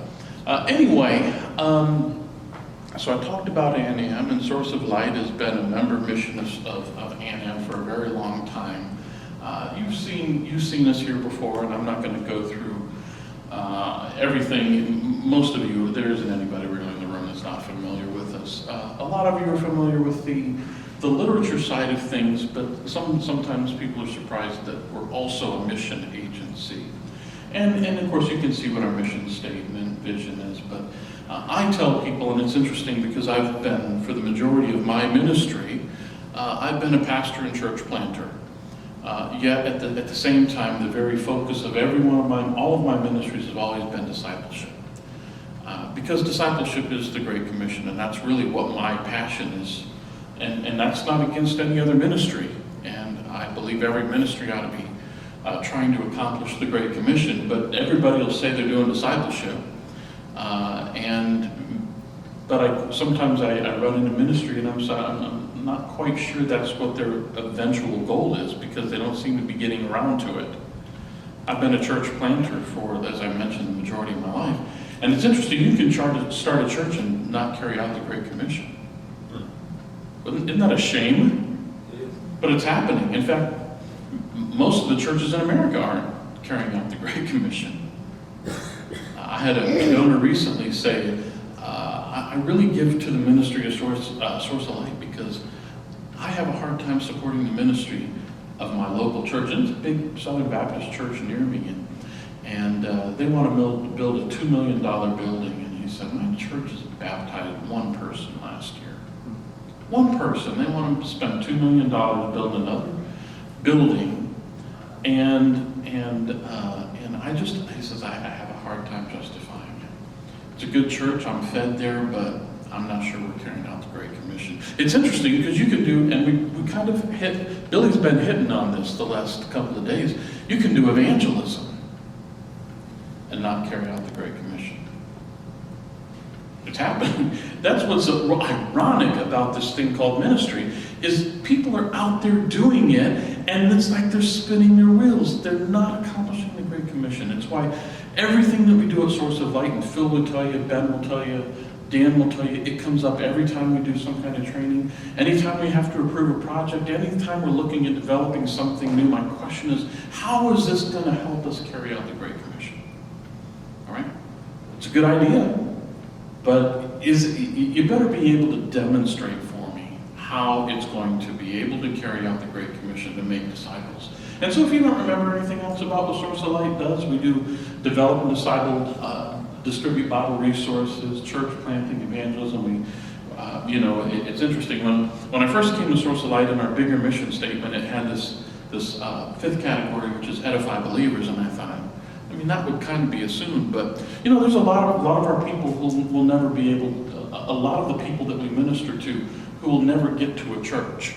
[SPEAKER 10] anyway, so I talked about ANAM, and Source of Light has been a member mission of ANAM for a very long time. You've seen us here before, and I'm not going to go through everything. Most of you, there isn't anybody really in the room that's not familiar with us. A lot of you are familiar with the literature side of things, but sometimes people are surprised that we're also a mission agency. And of course you can see what our mission statement, vision is, but I tell people, and it's interesting because I've been, for the majority of my ministry, I've been a pastor and church planter. Yet at the same time, the very focus of all of my ministries have always been discipleship. Because discipleship is the Great Commission, and that's really what my passion is. And that's not against any other ministry. And I believe every ministry ought to be trying to accomplish the Great Commission, but everybody will say they're doing discipleship. But sometimes I run into ministry and I'm not quite sure that's what their eventual goal is, because they don't seem to be getting around to it. I've been a church planter for, as I mentioned, the majority of my life. And it's interesting, you can start a church and not carry out the Great Commission. Isn't that a shame? But it's happening. In fact, most of the churches in America aren't carrying out the Great Commission. I had a donor recently say, I really give to the ministry of Source of Light because I have a hard time supporting the ministry of my local church. And it's a big Southern Baptist church near me. And they want to build a $2 million building. And he said, my church has baptized one person last year. One person. They want to spend $2 million to build another building. And he says, I have a hard time justifying it. It's a good church, I'm fed there, but I'm not sure we're carrying out the Great Commission. It's interesting because you can do, and we kind of hit, Billy's been hitting on this the last couple of days, you can do evangelism and not carry out the Great Commission. It's happening. That's what's ironic about this thing called ministry, is people are out there doing it, and it's like they're spinning their wheels. They're not accomplishing the Great Commission. It's why everything that we do at Source of Light, and Phil will tell you, Ben will tell you, Dan will tell you, it comes up every time we do some kind of training. Anytime we have to approve a project, anytime we're looking at developing something new, my question is, how is this going to help us carry out the Great Commission? All right? It's a good idea, but you better be able to demonstrate for me how it's going to be able to carry out the Great Commission to make disciples. And so if you don't remember anything else about what Source of Light does, we do develop and disciple, distribute Bible resources, church planting, evangelism. It's interesting. When I first came to Source of Light, in our bigger mission statement, it had this fifth category, which is edify believers, and I thought, that would kind of be assumed, but there's a lot of our people who will never be able to, a lot of the people that we minister to who will never get to a church.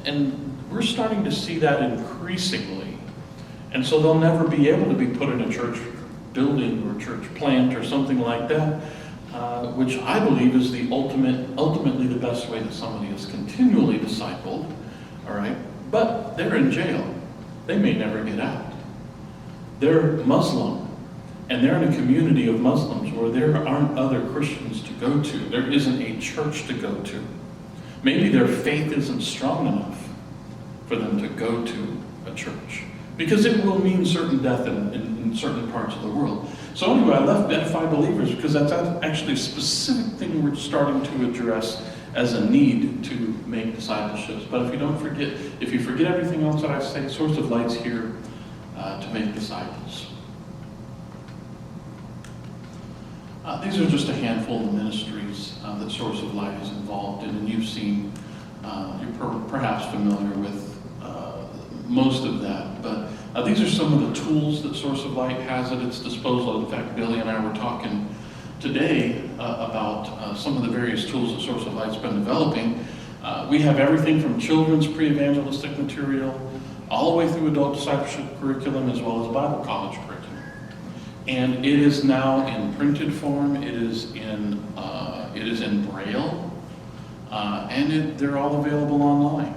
[SPEAKER 10] And we're starting to see that increasingly. And so they'll never be able to be put in a church building or church plant or something like that, which I believe is ultimately the best way that somebody is continually discipled, all right? But they're in jail. They may never get out. They're Muslim, and they're in a community of Muslims where there aren't other Christians to go to. There isn't a church to go to. Maybe their faith isn't strong enough for them to go to a church, because it will mean certain death in certain parts of the world. So anyway, I left edify believers because that's actually a specific thing we're starting to address as a need to make discipleships. But if you forget everything else that I say, Source of Light's here to make disciples. These are just a handful of the ministries that Source of Light is involved in, and you've seen, you're perhaps familiar with most of that, but these are some of the tools that Source of Light has at its disposal. In fact, Billy and I were talking today about some of the various tools that Source of Light's been developing. We have everything from children's pre-evangelistic material all the way through adult discipleship curriculum, as well as Bible college curriculum. And it is now in printed form, it is in Braille, and they're all available online.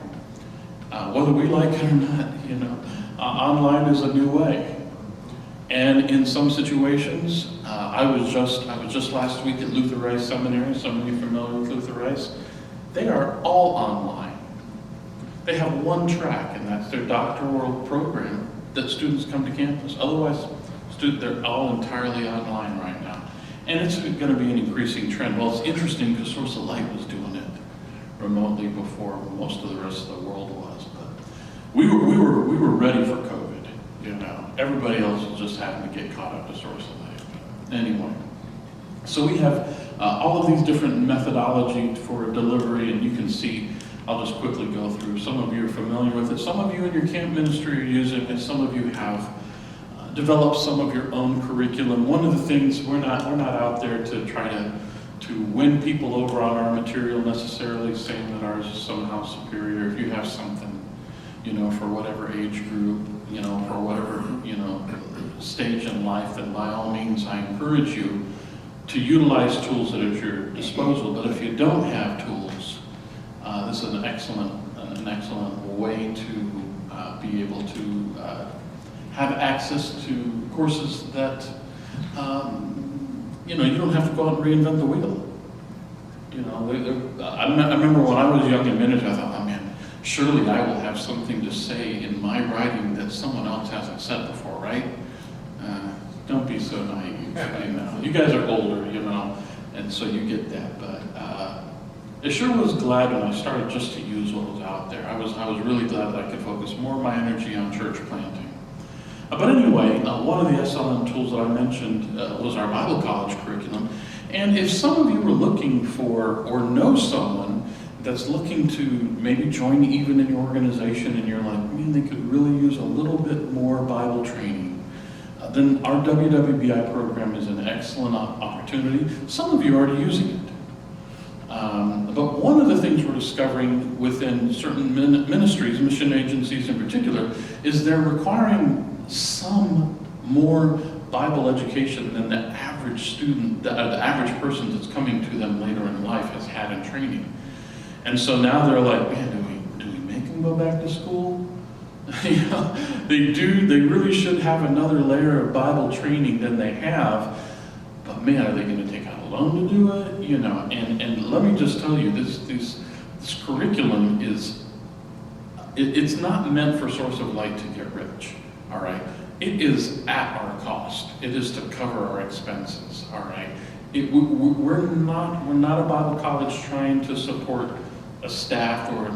[SPEAKER 10] Whether we like it or not, online is a new way. And in some situations, I was just last week at Luther Rice Seminary. Some of you familiar with Luther Rice? They are all online. They have one track, and that's their doctoral program that students come to campus. Otherwise, they're all entirely online right now. And it's going to be an increasing trend. Well, it's interesting because Source of Light was doing it remotely before most of the rest of the world was. But we were ready for COVID. Everybody else was just having to get caught up to Source of Light. Anyway, so we have all of these different methodology for delivery, and you can see. I'll just quickly go through. Some of you are familiar with it. Some of you in your camp ministry are using it. Some of you have developed some of your own curriculum. One of the things, we're not out there to try to win people over on our material necessarily, saying that ours is somehow superior. If you have something, for whatever age group, for whatever, stage in life, then by all means, I encourage you to utilize tools that are at your disposal. But if you don't have tools, this is an excellent way to be able to have access to courses that you don't have to go out and reinvent the wheel. I remember when I was young in ministry, I thought, oh man, surely I will have something to say in my writing that someone else hasn't said before, right? Don't be so naive. You guys are older, and so you get that. But I sure was glad when I started just to use what was out there. I was really glad that I could focus more of my energy on church planting. But anyway, one of the SLM tools that I mentioned was our Bible college curriculum. And if some of you are looking for or know someone that's looking to maybe join even in your organization and you're like, man, they could really use a little bit more Bible training, then our WWBI program is an excellent opportunity. Some of you are already using it. But one of the things we're discovering within certain ministries, mission agencies in particular, is they're requiring some more Bible education than the average student, the average person that's coming to them later in life has had in training. And so now they're like, man, do we make them go back to school? You know, they really should have another layer of Bible training than they have. But man, are they going to take out a loan to do it? You know, and let me just tell you, this curriculum is, it's not meant for Source of Light to get rich, all right? It is at our cost. It is to cover our expenses, all right? We're not a Bible college trying to support a staff or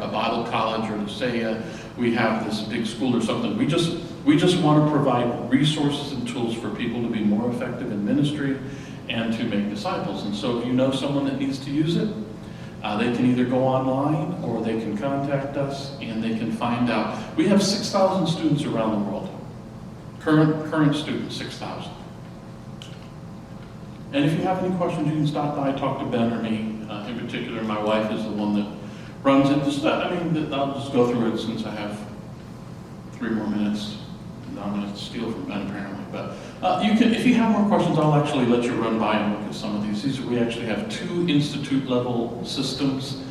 [SPEAKER 10] a Bible college, or to say we have this big school or something. We just want to provide resources and tools for people to be more effective in ministry and to make disciples. And so if you know someone that needs to use it, they can either go online or they can contact us and they can find out. We have 6,000 students around the world. Current students, 6,000. And if you have any questions, you can stop by, talk to Ben or me. In particular, my wife is the one that runs it. I'll just go through it since I have 3 more minutes. I'm going to steal from Ben apparently. But you can, if you have more questions, I'll actually let you run by and look at some of these. We actually have 2 institute level systems.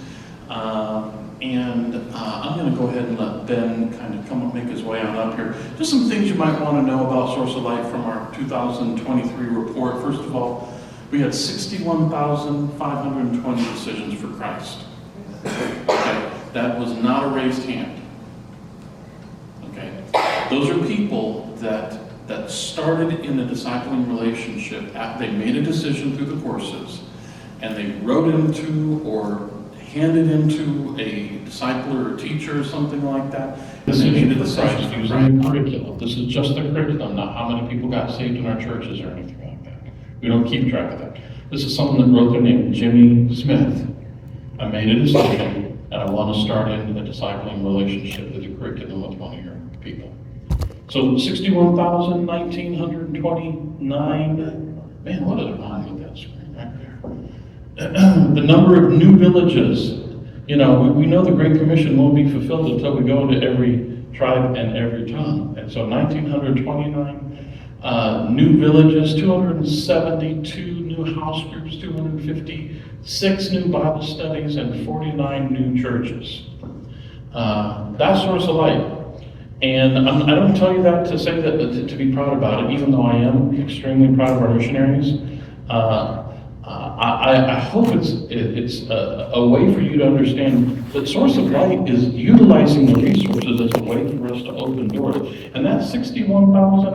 [SPEAKER 10] And I'm going to go ahead and let Ben kind of come up, make his way on up here. Just some things you might want to know about Source of Light from our 2023 report. First of all, we had 61,520 decisions for Christ. Okay? That was not a raised hand. Okay? Those are people that started in a discipling relationship. They made a decision through the courses, and they wrote into or handed into a discipler or teacher or something like that. This is the Christ using the curriculum. This is just the curriculum, not how many people got saved in our churches or anything like that. We don't keep track of that. This is someone that wrote their name, Jimmy Smith. I made a decision, and I want to start in a discipling relationship with the curriculum with one of your people. So 61,1929. Man, what is wrong with that screen right there? The number of new villages. You know, we know the Great Commission won't be fulfilled until we go into every tribe and every tongue. And so 1,929 new villages, 272 new house groups, 256 new Bible studies, and 49 new churches. That's Source of Light. And I don't tell you that to say that to be proud about it, even though I am extremely proud of our missionaries. I hope it's a way for you to understand that Source of Light is utilizing the resources as a way for us to open doors. And that's 61,000.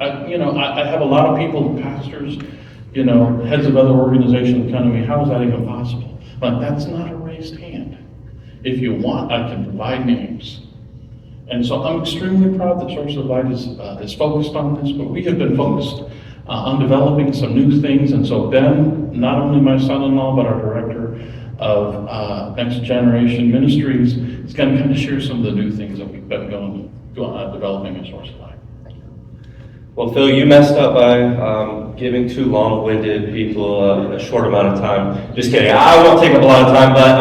[SPEAKER 10] I have a lot of people, pastors, heads of other organizations come to me, how is that even possible? But that's not a raised hand. If you want, I can provide names. And so I'm extremely proud that Source of Light is focused on this, but we have been focused on developing some new things. And so Ben, not only my son-in-law, but our director of Next Generation Ministries, is going to kind of share some of the new things that we've been developing at Source of Light.
[SPEAKER 13] Well, Phil, you messed up by giving 2 long-winded people a short amount of time. Just kidding. I won't take up a lot of time, but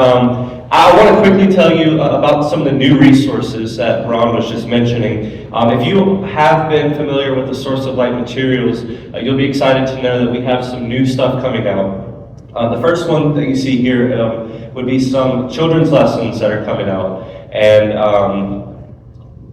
[SPEAKER 13] I want to quickly tell you about some of the new resources that Ron was just mentioning. If you have been familiar with the Source of Light materials, you'll be excited to know that we have some new stuff coming out. The first one that you see here would be some children's lessons that are coming out. And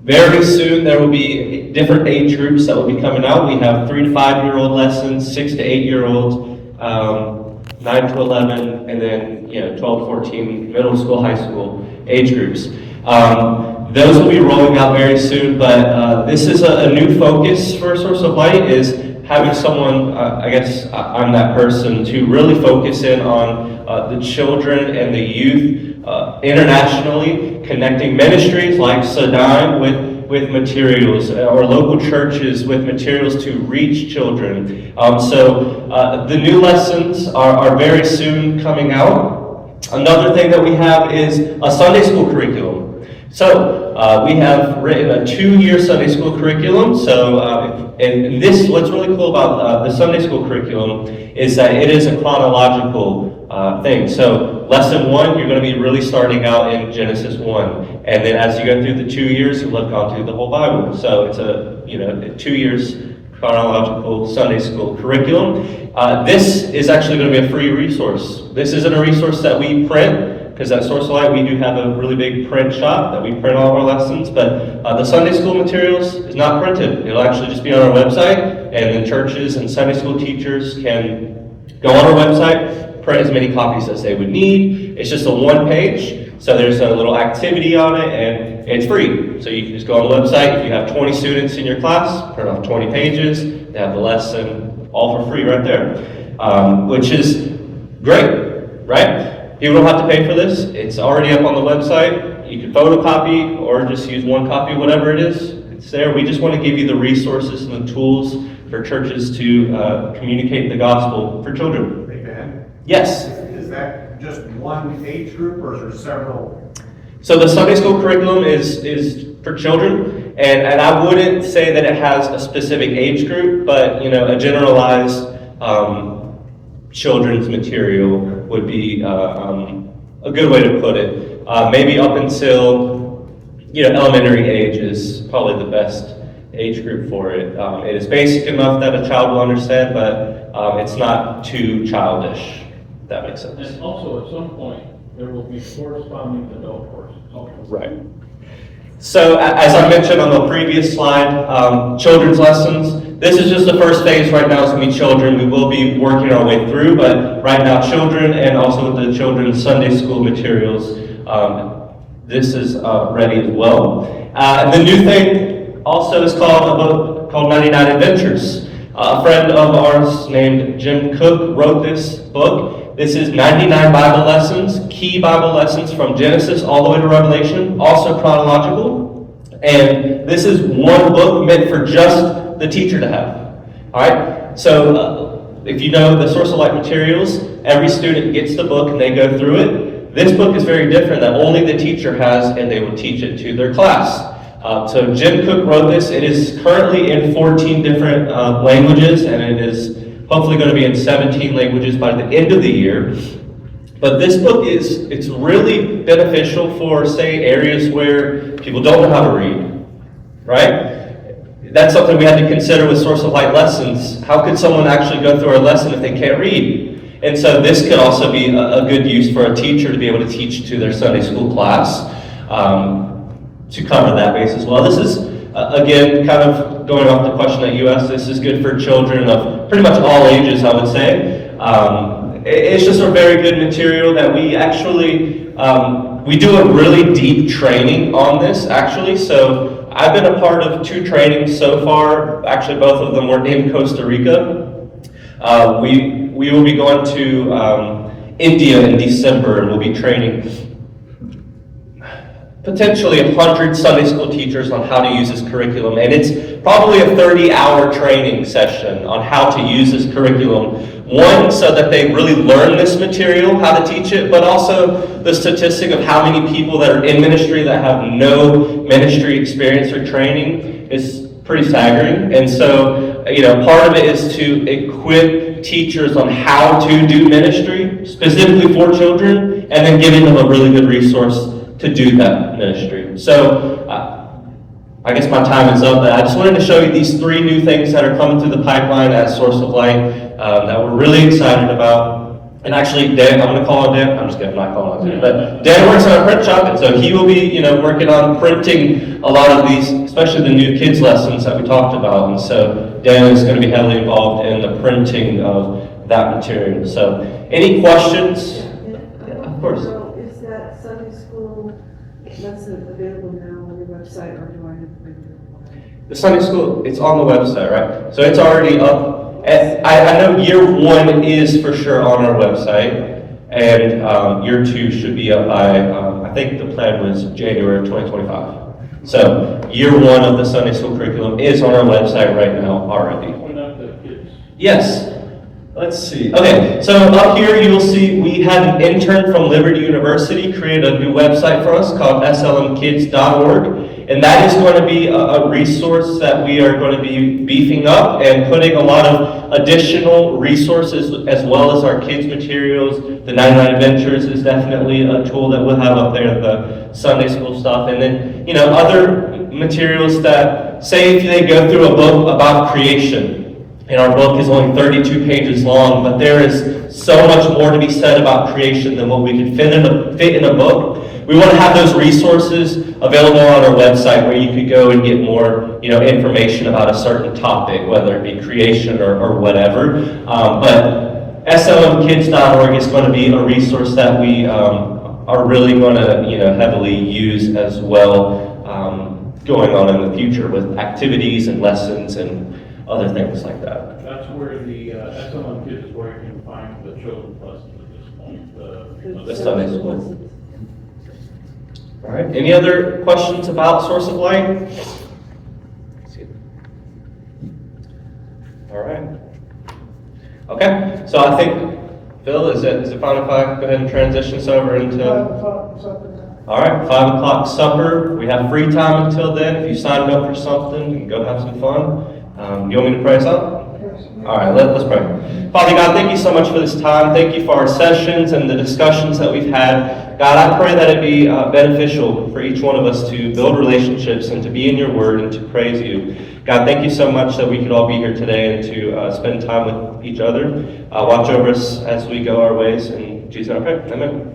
[SPEAKER 13] very soon there will be different age groups that will be coming out. We have 3 to 5-year-old lessons, 6 to 8-year-olds, 9 to 11, and then 12 to 14 middle school, high school age groups. Those will be rolling out very soon, but this is a new focus for Source of Light, is having someone, I guess I'm that person, to really focus in on the children and the youth internationally, connecting ministries like Sudan with with materials, or local churches with materials to reach children. The new lessons are very soon coming out. Another thing that we have is a Sunday school curriculum. We have written a 2-year Sunday school curriculum. And this, what's really cool about the Sunday school curriculum is that it is a chronological thing. So lesson 1, you're going to be really starting out in Genesis 1. And then as you go through the 2 years, you'll have gone through the whole Bible. So it's a 2 years chronological Sunday school curriculum. This is actually going to be a free resource. This isn't a resource that we print, because at Source of Light we do have a really big print shop that we print all of our lessons, but the Sunday school materials is not printed. It'll actually just be on our website, and then churches and Sunday school teachers can go on our website, print as many copies as they would need. It's just a 1-page, so there's a little activity on it, and it's free. So you can just go on the website. If you have 20 students in your class, print off 20 pages, they have the lesson all for free right there, which is great, right? People don't have to pay for this. It's already up on the website. You can photocopy or just use one copy, whatever it is. It's there. We just want to give you the resources and the tools for churches to communicate the gospel for children.
[SPEAKER 9] Hey, Ben?
[SPEAKER 13] Yes?
[SPEAKER 9] Is that just one age group, or is there several?
[SPEAKER 13] So the Sunday school curriculum is for children, and I wouldn't say that it has a specific age group, but a generalized children's material would be a good way to put it. Maybe up until elementary age is probably the best age group for it. It is basic enough that a child will understand, but it's not too childish, if that makes sense.
[SPEAKER 10] And also, at some point, there will be corresponding adult courses.
[SPEAKER 13] Right. So as I mentioned on the previous slide, children's lessons. This is just the first phase right now. It's going to be children. We will be working our way through, but right now children, and also with the children's Sunday school materials, this is ready as well. The new thing also is called a book called 99 Adventures. A friend of ours named Jim Cook wrote this book. This is 99 Bible lessons, key Bible lessons from Genesis all the way to Revelation, also chronological. And this is one book meant for just the teacher to have. All right? So if you know the Source of Light materials, every student gets the book and they go through it. This book is very different, that only the teacher has, and they will teach it to their class. So Jim Cook wrote this. It is currently in 14 different languages, and it is hopefully going to be in 17 languages by the end of the year. But this book it's really beneficial for, say, areas where people don't know how to read, right? That's something we had to consider with Source of Light lessons. How could someone actually go through our lesson if they can't read? And so this could also be a good use for a teacher to be able to teach to their Sunday school class, to cover that base as well. This is, again, kind of going off the question that you asked, this is good for children of pretty much all ages, I would say. It's just a very good material that we actually, we do a really deep training on this, actually. So I've been a part of 2 trainings so far. Actually, both of them were in Costa Rica. We will be going to India in December, and we'll be training potentially 100 Sunday school teachers on how to use this curriculum. And it's probably a 30-hour training session on how to use this curriculum. One, so that they really learn this material, how to teach it, but also the statistic of how many people that are in ministry that have no ministry experience or training is pretty staggering. And so, part of it is to equip teachers on how to do ministry, specifically for children, and then giving them a really good resource to do that ministry. So, I guess my time is up, but I just wanted to show you these 3 new things that are coming through the pipeline at Source of Light that we're really excited about. And actually, Dan, I'm going to call on Dan. I'm just kidding, I'm not calling on Dan. But Dan works on a print shop, and so he will be, working on printing a lot of these, especially the new kids lessons that we talked about. And so Dan is going to be heavily involved in the printing of that material. So, any questions?
[SPEAKER 3] Yeah,
[SPEAKER 13] of course.
[SPEAKER 3] So is that Sunday school lesson available now on your website, or do I have to bring it?
[SPEAKER 13] The Sunday school, it's on the website, right? So it's already up. I know year 1 is for sure on our website, and year 2 should be up by, I think the plan was January of 2025. So year one of the Sunday school curriculum is on our website right now already.
[SPEAKER 10] Point out the kids.
[SPEAKER 13] Yes. Let's see. Okay, so up here you will see we had an intern from Liberty University create a new website for us called slmkids.org. And that is going to be a resource that we are going to be beefing up and putting a lot of additional resources as well as our kids' materials. The 99 Adventures is definitely a tool that we'll have up there, the Sunday school stuff. And then, other materials that, say if they go through a book about creation, and our book is only 32 pages long, but there is so much more to be said about creation than what we could fit in a book. We want to have those resources available on our website where you could go and get more, information about a certain topic, whether it be creation or whatever. But slmkids.org is going to be a resource that we are really going to, heavily use as well, going on in the future with activities and lessons and other things like that.
[SPEAKER 10] That's where the SLM Kids is where you can find the children's lessons at this point.
[SPEAKER 13] The Sunday school. All right, any other questions about Source of Light? All right. Okay, so I think, Phil, is it fine if I go ahead and transition us over into... All right, 5 o'clock supper. We have free time until then. If you signed up for something, you can go have some fun. You want me to pray us up? All right, let's pray. Father God, thank you so much for this time. Thank you for our sessions and the discussions that we've had. God, I pray that it be beneficial for each one of us to build relationships and to be in your word and to praise you. God, thank you so much that we could all be here today and to spend time with each other. Watch over us as we go our ways. In Jesus' name I pray. Amen.